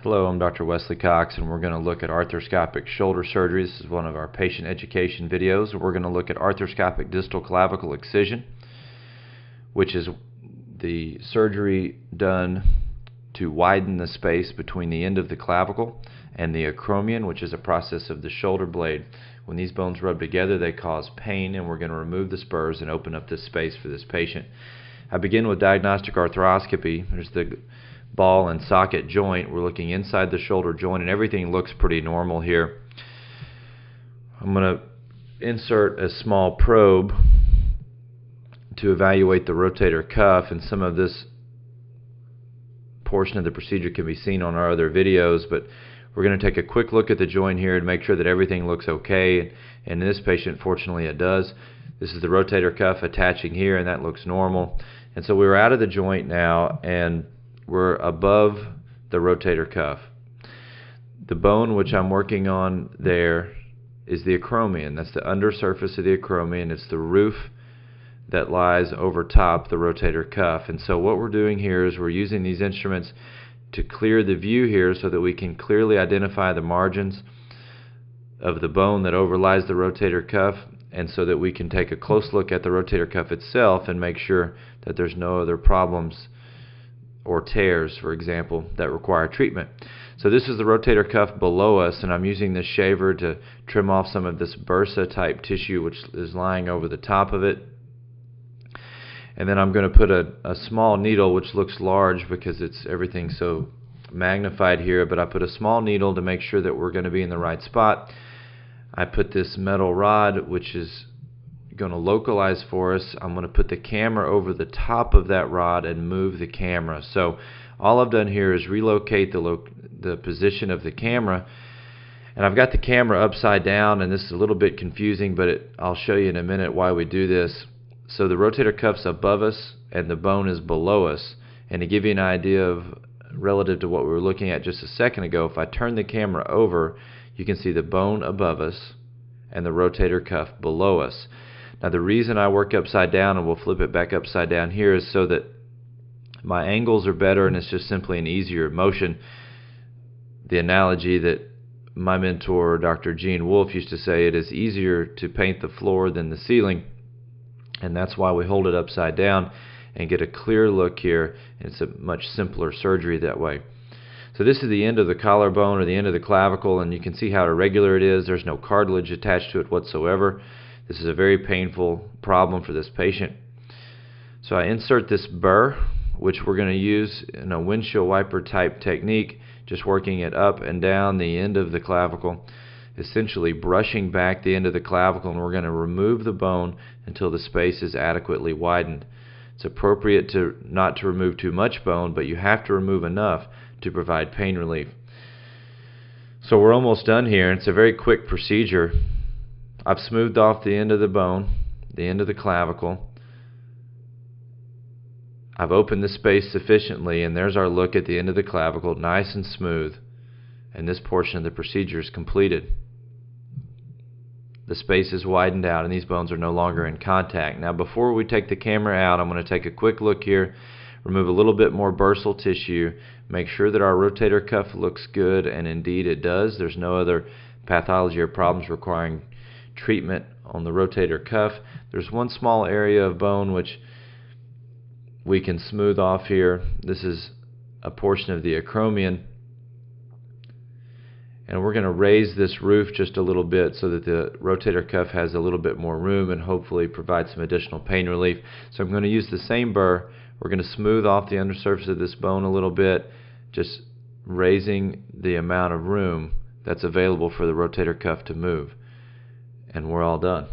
Hello, I'm Dr. Wesley Cox, and we're going to look at arthroscopic shoulder surgery. This is one of our patient education videos. We're going to look at arthroscopic distal clavicle excision, which is the surgery done to widen the space between the end of the clavicle and the acromion, which is a process of the shoulder blade. When these bones rub together, they cause pain, and we're going to remove the spurs and open up this space for this patient. I begin with diagnostic arthroscopy. There's the ball and socket joint. We're looking inside the shoulder joint, and everything looks pretty normal here. I'm going to insert a small probe to evaluate the rotator cuff, and some of this portion of the procedure can be seen on our other videos, but we're going to take a quick look at the joint here and make sure that everything looks okay, and in this patient, fortunately, it does. This is the rotator cuff attaching here, and that looks normal. And so we're out of the joint now, and we're above the rotator cuff. The bone which I'm working on there is the acromion. That's the undersurface of the acromion. It's the roof that lies over top the rotator cuff. And so what we're doing here is we're using these instruments to clear the view here so that we can clearly identify the margins of the bone that overlies the rotator cuff, and so that we can take a close look at the rotator cuff itself and make sure that there's no other problems or tears, for example, that require treatment. So this is the rotator cuff below us, and I'm using this shaver to trim off some of this bursa type tissue which is lying over the top of it. And then I'm going to put a small needle, which looks large because it's everything so magnified here, but I put a small needle to make sure that we're going to be in the right spot. I put this metal rod, which is going to localize for us. I'm going to put the camera over the top of that rod and move the camera. So all I've done here is relocate the position of the camera, and I've got the camera upside down, and this is a little bit confusing, but I'll show you in a minute why we do this. So the rotator cuff's above us and the bone is below us, and to give you an idea of relative to what we were looking at just a second ago, if I turn the camera over, you can see the bone above us and the rotator cuff below us. Now the reason I work upside down, and we'll flip it back upside down here, is so that my angles are better and it's just simply an easier motion. The analogy that my mentor, Dr. Gene Wolfe, used to say, it is easier to paint the floor than the ceiling, and that's why we hold it upside down and get a clear look here. It's a much simpler surgery that way. So this is the end of the collarbone, or the end of the clavicle, and you can see how irregular it is. There's no cartilage attached to it whatsoever. This is a very painful problem for this patient. So I insert this burr, which we're going to use in a windshield wiper type technique, just working it up and down the end of the clavicle, essentially brushing back the end of the clavicle, and we're going to remove the bone until the space is adequately widened. It's appropriate not to remove too much bone, but you have to remove enough to provide pain relief. So we're almost done here, and it's a very quick procedure. I've smoothed off the end of the bone, the end of the clavicle. I've opened the space sufficiently, and there's our look at the end of the clavicle, nice and smooth, and this portion of the procedure is completed. The space is widened out, and these bones are no longer in contact. Now before we take the camera out, I'm going to take a quick look here, remove a little bit more bursal tissue, make sure that our rotator cuff looks good, and indeed it does. There's no other pathology or problems requiring treatment on the rotator cuff. There's one small area of bone which we can smooth off here. This is a portion of the acromion, and we're going to raise this roof just a little bit so that the rotator cuff has a little bit more room and hopefully provide some additional pain relief. So I'm going to use the same burr. We're going to smooth off the undersurface of this bone a little bit, just raising the amount of room that's available for the rotator cuff to move. And we're all done.